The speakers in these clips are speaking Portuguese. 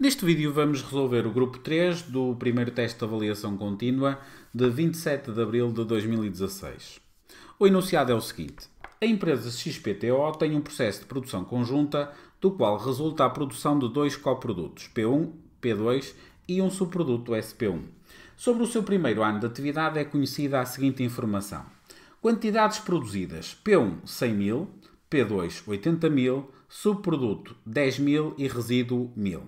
Neste vídeo vamos resolver o grupo 3 do primeiro teste de avaliação contínua de 27 de abril de 2016. O enunciado é o seguinte: a empresa XPTO tem um processo de produção conjunta do qual resulta a produção de dois coprodutos, P1, P2 e um subproduto, SP1. Sobre o seu primeiro ano de atividade é conhecida a seguinte informação: quantidades produzidas: P1 100.000, P2 80.000, subproduto 10.000 e resíduo 1.000.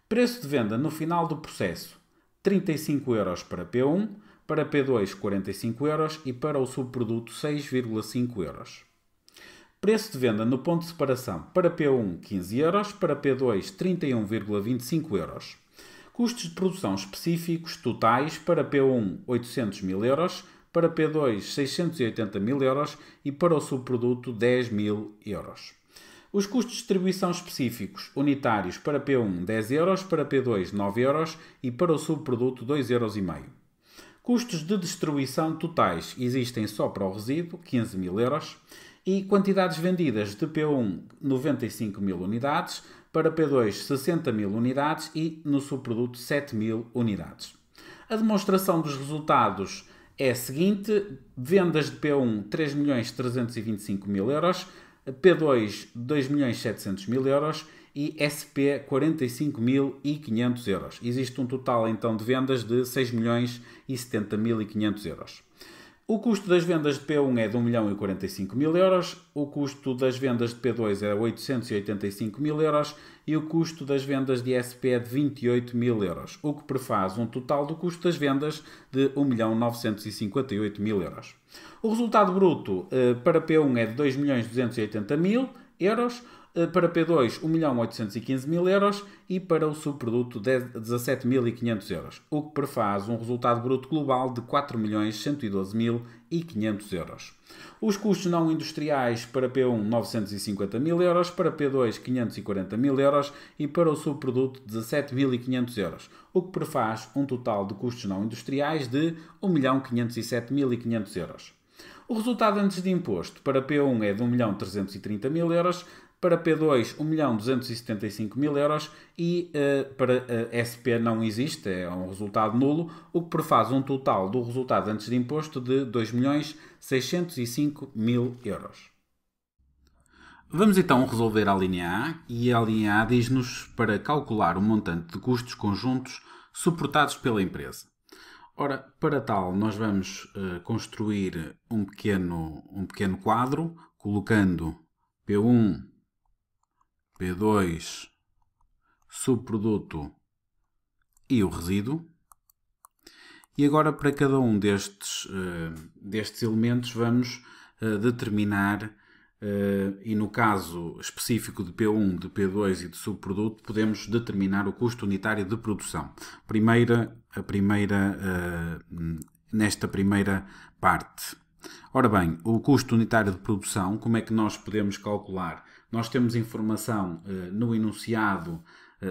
Preço de venda no final do processo: 35 euros para P1, para P2 45 euros e para o subproduto 6,5 euros. Preço de venda no ponto de separação: para P1 15 euros, para P2 31,25 euros. Custos de produção específicos totais: para P1 800.000 euros, para P2 680.000 euros e para o subproduto 10.000 euros. Os custos de distribuição específicos unitários: para P1 10 euros, para P2 9 euros e para o subproduto 2,5 euros. Custos de distribuição totais existem só para o resíduo, 15.000 euros, e quantidades vendidas de P1 95.000 unidades, para P2 60.000 unidades e no subproduto 7.000 unidades. A demonstração dos resultados é a seguinte: vendas de P1 3.325.000 euros, P2 2.700.000 euros e SP 45.500 euros. Existe um total então de vendas de 6.070.500 euros. O custo das vendas de P1 é de 1.045.000 euros, o custo das vendas de P2 é 885.000 euros e o custo das vendas de SP é de 28.000 euros, o que prefaz um total do custo das vendas de 1.958.000 euros. O resultado bruto para P1 é de 2.280.000 euros, para P2 1.815.000 euros e para o subproduto 17.500 euros, o que prefaz um resultado bruto global de 4.112.500 euros. Os custos não industriais: para P1 950.000 euros, para P2 540.000 euros e para o subproduto 17.500 euros, o que prefaz um total de custos não industriais de 1.507.500 euros. O resultado antes de imposto: para P1 é de 1.330.000 euros, para P2 1.275.000 euros e para SP não existe, é um resultado nulo, o que prefaz um total do resultado antes de imposto de 2.605.000 euros. Vamos então resolver a linha A, e a linha A diz-nos para calcular o montante de custos conjuntos suportados pela empresa. Ora, para tal, nós vamos construir um pequeno quadro, colocando P1, P2, subproduto e o resíduo. E agora, para cada um destes elementos, vamos determinar, e no caso específico de P1, de P2 e de subproduto, podemos determinar o custo unitário de produção. Nesta primeira parte. Ora bem, o custo unitário de produção, como é que nós podemos calcular? Nós temos informação no enunciado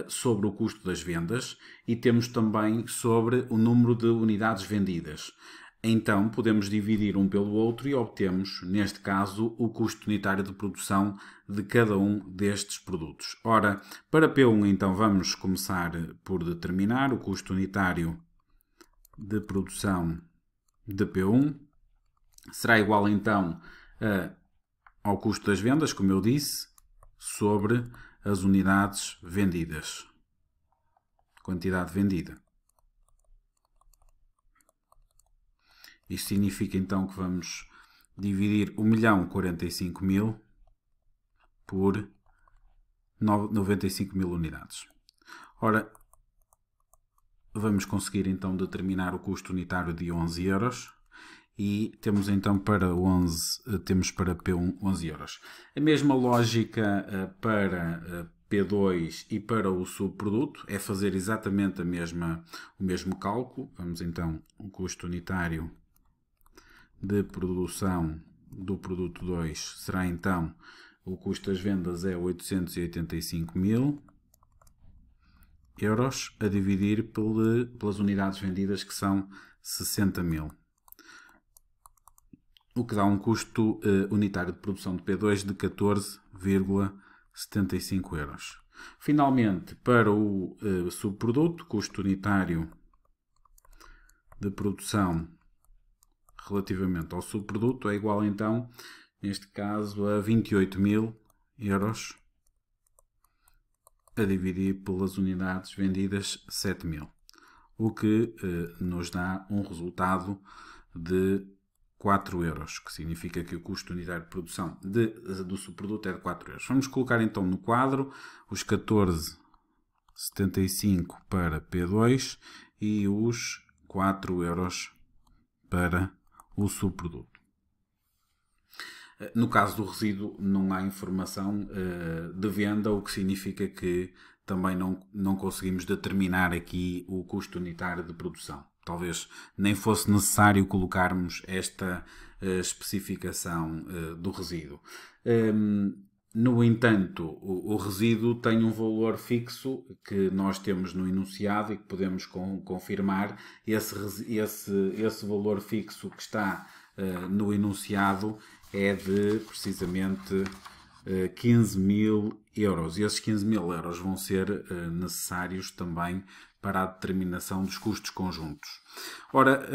sobre o custo das vendas e temos também sobre o número de unidades vendidas. Então, podemos dividir um pelo outro e obtemos, neste caso, o custo unitário de produção de cada um destes produtos. Ora, para P1, então, vamos começar por determinar o custo unitário de produção de P1. Será igual, então, ao custo das vendas, como eu disse, sobre as unidades vendidas. Quantidade vendida. Isto significa, então, que vamos dividir 1.045.000 por 95.000 unidades. Ora, vamos conseguir, então, determinar o custo unitário de 11 euros. E temos então para P1 11 euros. A mesma lógica para P2 e para o subproduto, é fazer exatamente o mesmo cálculo. Vamos então, o custo unitário de produção do produto 2 será então, o custo das vendas é 885.000 euros, a dividir pelas unidades vendidas, que são 60.000. O que dá um custo unitário de produção de P2 de 14,75 euros. Finalmente, para o subproduto, custo unitário de produção relativamente ao subproduto é igual então, neste caso, a 28.000 euros a dividir pelas unidades vendidas 7.000, o que nos dá um resultado de 4 euros, que significa que o custo unitário de produção do subproduto é de 4 euros. Vamos colocar então no quadro os 14,75 para P2 e os 4 euros para o subproduto. No caso do resíduo não há informação de venda, o que significa que também não conseguimos determinar aqui o custo unitário de produção. Talvez nem fosse necessário colocarmos esta especificação do resíduo. No entanto, o resíduo tem um valor fixo que nós temos no enunciado e que podemos confirmar. Esse valor fixo que está no enunciado é de precisamente 15.000 euros. E esses 15.000 euros vão ser necessários também para a determinação dos custos conjuntos. Ora,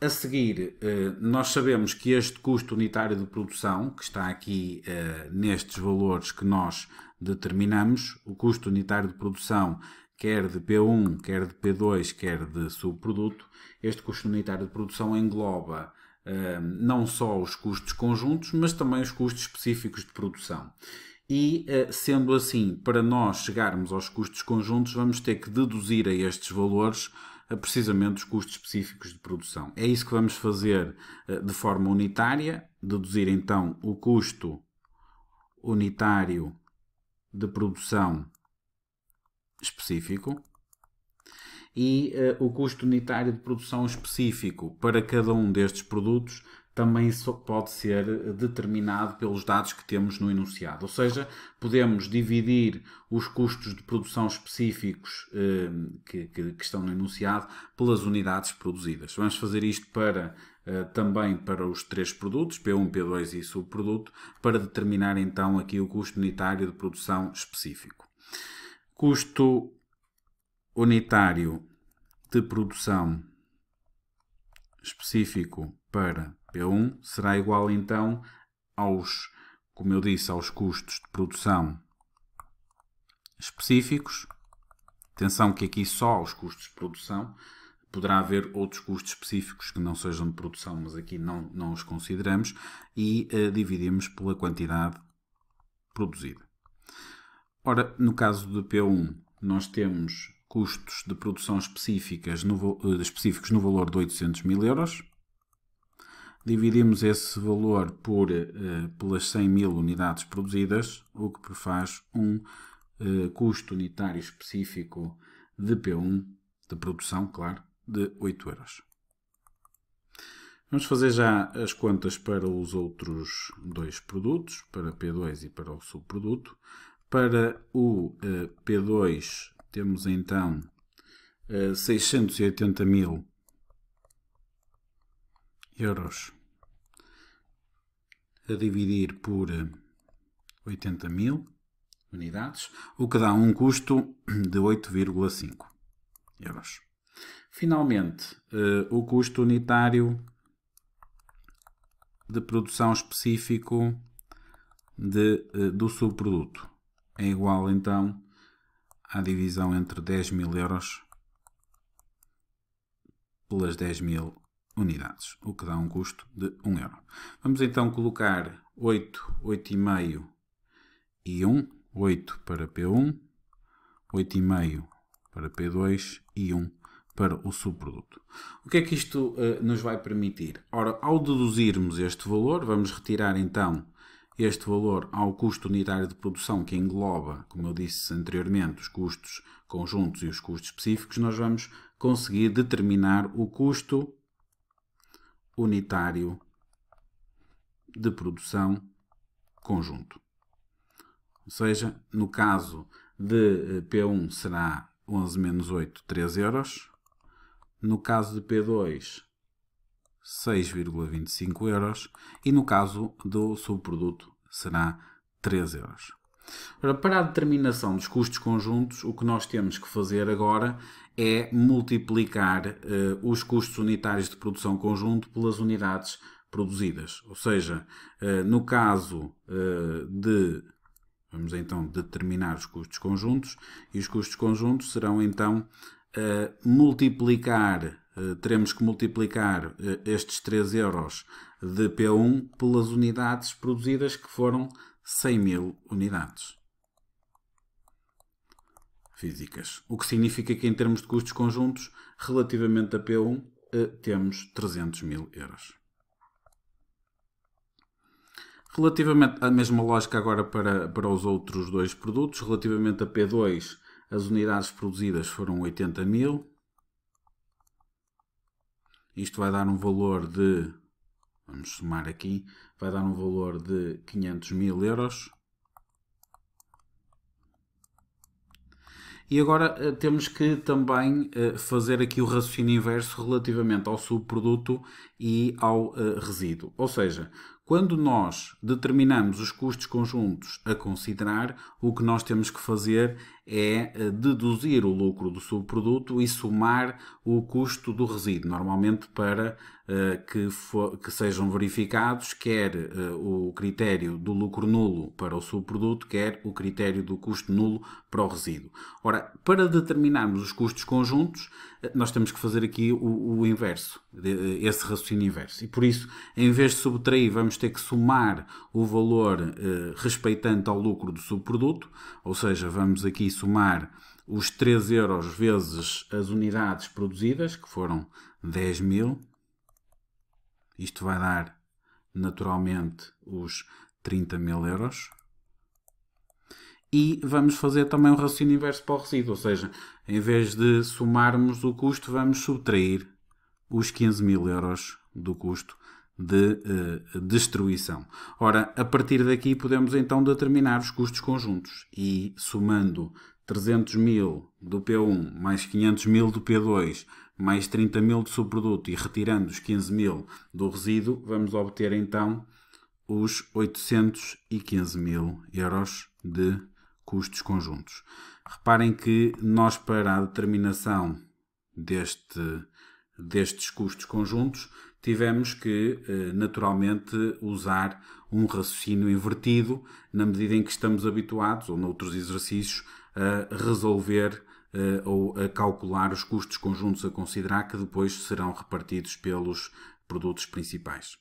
a seguir, nós sabemos que este custo unitário de produção, que está aqui nestes valores que nós determinamos, o custo unitário de produção, quer de P1, quer de P2, quer de subproduto, este custo unitário de produção engloba não só os custos conjuntos, mas também os custos específicos de produção. E, sendo assim, para nós chegarmos aos custos conjuntos, vamos ter que deduzir a estes valores precisamente os custos específicos de produção. É isso que vamos fazer de forma unitária, deduzir então o custo unitário de produção específico e o custo unitário de produção específico para cada um destes produtos também pode ser determinado pelos dados que temos no enunciado. Ou seja, podemos dividir os custos de produção específicos que estão no enunciado pelas unidades produzidas. Vamos fazer isto também para os três produtos, P1, P2 e subproduto, para determinar então aqui o custo unitário de produção específico. Custo unitário de produção específico para P1 será igual então como eu disse, aos custos de produção específicos. Atenção que aqui só os custos de produção, poderá haver outros custos específicos que não sejam de produção, mas aqui não os consideramos, e dividimos pela quantidade produzida. Ora, no caso de P1, nós temos custos de produção específicos no valor de 800.000 euros. Dividimos esse valor pelas 100.000 unidades produzidas, o que faz um custo unitário específico de P1, de produção, claro, de 8 euros. Vamos fazer já as contas para os outros dois produtos, para P2 e para o subproduto. Para o P2 temos então 680.000 euros a dividir por 80.000 unidades, o que dá um custo de 8,5 euros. Finalmente, o custo unitário de produção específico do subproduto é igual então à divisão entre 10.000 euros pelas 10.000 unidades, o que dá um custo de 1 euro. Vamos então colocar 8, 8,5 e 1, 8 para P1, 8,5 para P2 e 1 para o subproduto. O que é que isto nos vai permitir? Ora, ao deduzirmos este valor, vamos retirar então este valor ao custo unitário de produção, que engloba, como eu disse anteriormente, os custos conjuntos e os custos específicos, nós vamos conseguir determinar o custo unitário de produção conjunto. Ou seja, no caso de P1 será 11 menos 8, 3 euros. No caso de P2, 6,25 euros. E no caso do subproduto será 3 euros. Ora, para a determinação dos custos conjuntos, o que nós temos que fazer agora é multiplicar os custos unitários de produção conjunto pelas unidades produzidas. Ou seja, no caso vamos então determinar os custos conjuntos, e os custos conjuntos serão então teremos que multiplicar estes 3 euros de P1 pelas unidades produzidas, que foram 100.000 unidades físicas. O que significa que em termos de custos conjuntos, relativamente a P1, temos 300.000 euros. Relativamente à mesma lógica agora para os outros dois produtos, relativamente a P2, as unidades produzidas foram 80.000. Isto vai dar um valor de, vamos somar aqui, vai dar um valor de 500.000 euros. E agora temos que também fazer aqui o raciocínio inverso relativamente ao subproduto e ao resíduo. Ou seja, quando nós determinamos os custos conjuntos a considerar, o que nós temos que fazer é deduzir o lucro do subproduto e somar o custo do resíduo, normalmente para que sejam verificados quer o critério do lucro nulo para o subproduto, quer o critério do custo nulo para o resíduo. Ora, para determinarmos os custos conjuntos, nós temos que fazer aqui o inverso, esse raciocínio inverso. E por isso, em vez de subtrair, vamos ter que somar o valor respeitante ao lucro do subproduto, ou seja, vamos aqui somar os 3 euros vezes as unidades produzidas, que foram 10.000. Isto vai dar, naturalmente, os 30.000 euros. E vamos fazer também um raciocínio inverso para o resíduo, ou seja, em vez de somarmos o custo, vamos subtrair os 15.000 euros do custo de destruição. Ora, a partir daqui podemos então determinar os custos conjuntos e somando 300.000 do P1 mais 500.000 do P2 mais 30.000 do subproduto e retirando os 15.000 do resíduo, vamos obter então os 815.000 euros de custos conjuntos. Reparem que nós, para a determinação destes custos conjuntos, tivemos que, naturalmente, usar um raciocínio invertido, na medida em que estamos habituados, ou noutros exercícios, a resolver ou a calcular os custos conjuntos a considerar, que depois serão repartidos pelos produtos principais.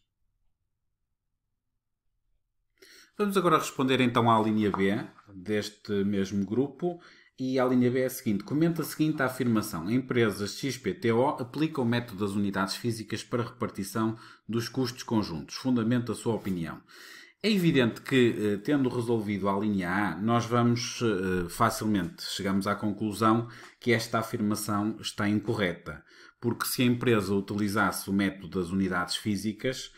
Vamos agora responder então à linha B deste mesmo grupo, e a linha B é a seguinte: comenta a seguinte afirmação: empresas XPTO aplicam o método das unidades físicas para repartição dos custos conjuntos. Fundamenta a sua opinião. É evidente que, tendo resolvido a linha A, nós vamos facilmente chegamos à conclusão que esta afirmação está incorreta, porque se a empresa utilizasse o método das unidades físicas,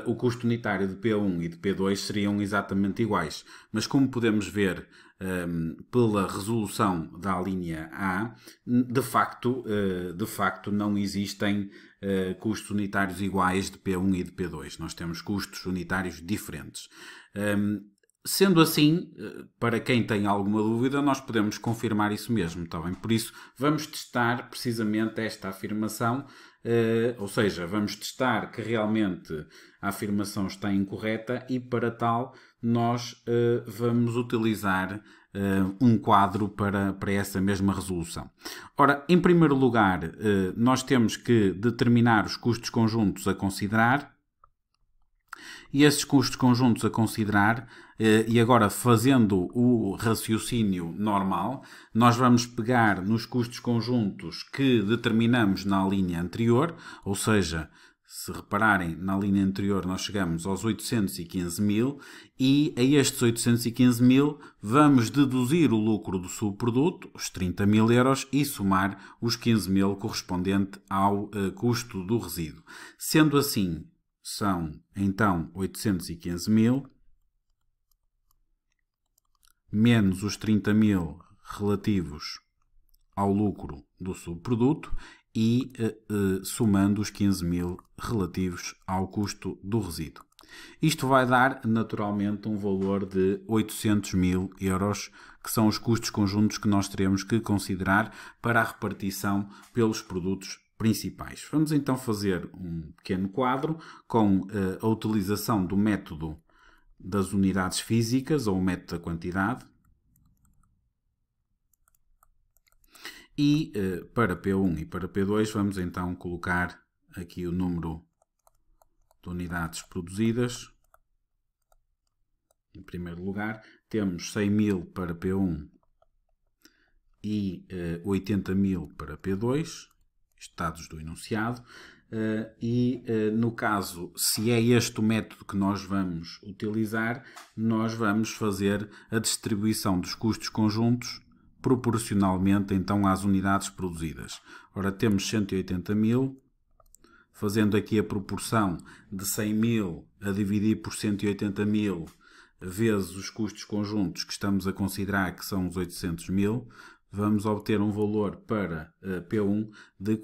o custo unitário de P1 e de P2 seriam exatamente iguais. Mas como podemos ver pela resolução da linha A, de facto não existem custos unitários iguais de P1 e de P2. Nós temos custos unitários diferentes. Sendo assim, para quem tem alguma dúvida, nós podemos confirmar isso mesmo, está bem? Por isso, vamos testar precisamente esta afirmação, ou seja, vamos testar que realmente a afirmação está incorreta, e para tal nós vamos utilizar um quadro para essa mesma resolução. Ora, em primeiro lugar, nós temos que determinar os custos conjuntos a considerar. E esses custos conjuntos a considerar, e agora fazendo o raciocínio normal, nós vamos pegar nos custos conjuntos que determinamos na linha anterior, ou seja, se repararem, na linha anterior nós chegamos aos 815.000, e a estes 815.000 vamos deduzir o lucro do subproduto, os 30.000 euros, e somar os 15.000 correspondente ao custo do resíduo. Sendo assim, são então 815.000 menos os 30.000 relativos ao lucro do subproduto e somando os 15.000 relativos ao custo do resíduo. Isto vai dar, naturalmente, um valor de 800.000 euros, que são os custos conjuntos que nós teremos que considerar para a repartição pelos produtos principais. Vamos então fazer um pequeno quadro com a utilização do método das unidades físicas, ou o método da quantidade. E para P1 e para P2 vamos então colocar aqui o número de unidades produzidas. Em primeiro lugar, temos 100.000 para P1 e 80.000 para P2, dados do enunciado. No caso, se é este o método que nós vamos utilizar, nós vamos fazer a distribuição dos custos conjuntos proporcionalmente então às unidades produzidas. Ora, temos 180.000, fazendo aqui a proporção de 100.000 a dividir por 180.000 vezes os custos conjuntos que estamos a considerar que são os 800.000, vamos obter um valor para P1 de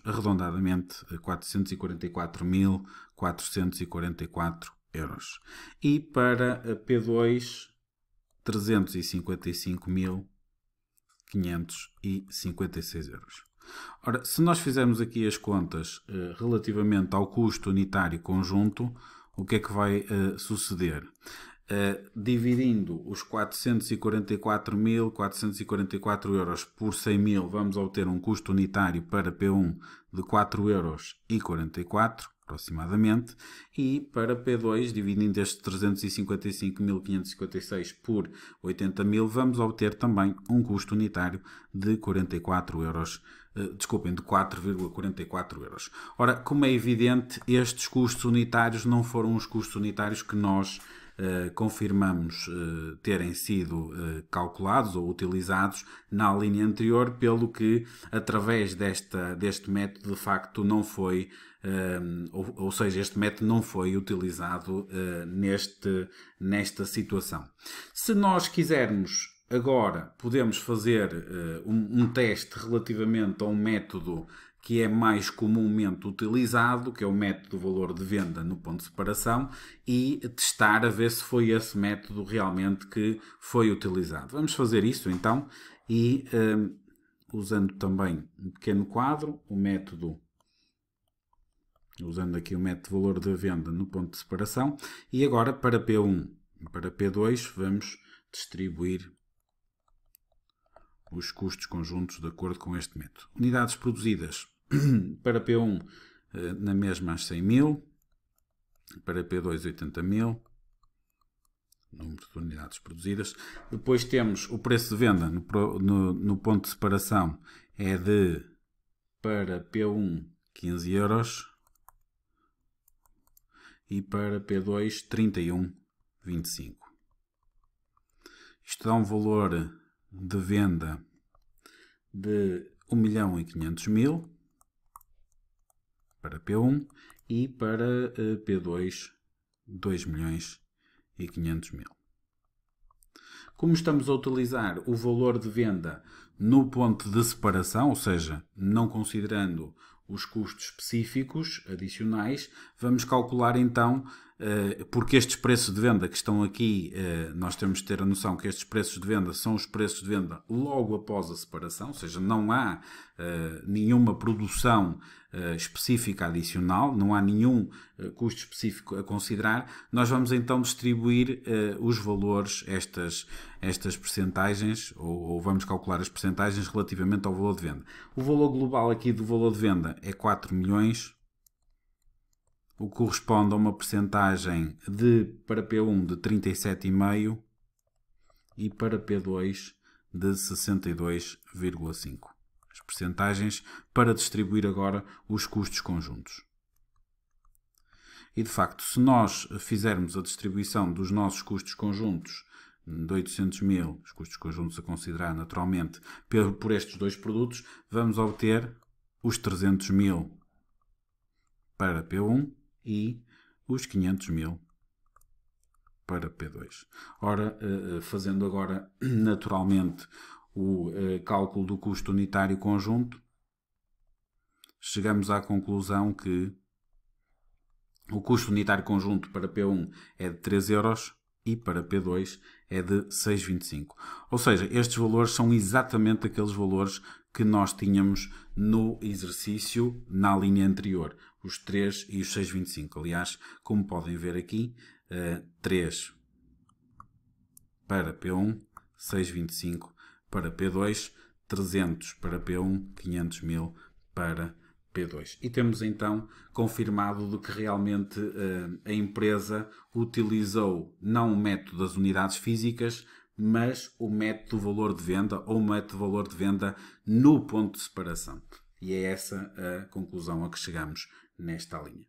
arredondadamente 444.444 euros. E para P2, 355.556 euros. Ora, se nós fizermos aqui as contas relativamente ao custo unitário conjunto, o que é que vai suceder? Dividindo os 444.444 euros por 100.000, vamos obter um custo unitário para P1 de 4,44 euros, aproximadamente, e para P2, dividindo estes 355.556 por 80.000, vamos obter também um custo unitário de 44 euros. Desculpem, de 4,44 euros. Ora, como é evidente, estes custos unitários não foram os custos unitários que nós confirmamos terem sido calculados ou utilizados na linha anterior, pelo que, através deste método, de facto, não foi, ou seja, este método não foi utilizado nesta situação. Se nós quisermos agora, podemos fazer um teste relativamente a um método que é mais comumente utilizado, que é o método do valor de venda no ponto de separação, e testar a ver se foi esse método realmente que foi utilizado. Vamos fazer isso então, e usando também um pequeno quadro, usando aqui o método de valor de venda no ponto de separação, e agora para P1 e para P2 vamos distribuir os custos conjuntos de acordo com este método. Unidades produzidas para P1 na mesma às 100.000, para P2 80.000, número de unidades produzidas. Depois temos o preço de venda no ponto de separação é de, para P1, 15 euros e para P2 31,25. Isto dá um valor de venda de 1.500.000 para P1 e para P2 2.500.000. Como estamos a utilizar o valor de venda no ponto de separação, ou seja, não considerando os custos específicos adicionais, vamos calcular então, porque estes preços de venda que estão aqui, nós temos de ter a noção que estes preços de venda são os preços de venda logo após a separação, ou seja, não há nenhuma produção específica adicional, não há nenhum custo específico a considerar. Nós vamos então distribuir os valores, estas percentagens, ou vamos calcular as percentagens relativamente ao valor de venda. O valor global aqui do valor de venda é 4 milhões, o que corresponde a uma percentagem para P1 de 37,5% e para P2 de 62,5%. As percentagens para distribuir agora os custos conjuntos. E de facto, se nós fizermos a distribuição dos nossos custos conjuntos de 800.000, os custos conjuntos a considerar naturalmente, por estes dois produtos, vamos obter os 300.000 para P1 e os 500.000 para P2. Ora, fazendo agora naturalmente o cálculo do custo unitário conjunto, chegamos à conclusão que O custo unitário conjunto para P1 é de 3 euros e para P2 é de 6,25. Ou seja, estes valores são exatamente aqueles valores que nós tínhamos no exercício na linha anterior, os 3 e os 6,25. Aliás, como podem ver aqui, 3 para P1, 6,25 para P2, 300 para P1, 500 mil para P2. E temos então confirmado de que realmente a empresa utilizou não o método das unidades físicas, mas o método do valor de venda ou o método do valor de venda no ponto de separação. E é essa a conclusão a que chegamos nesta linha.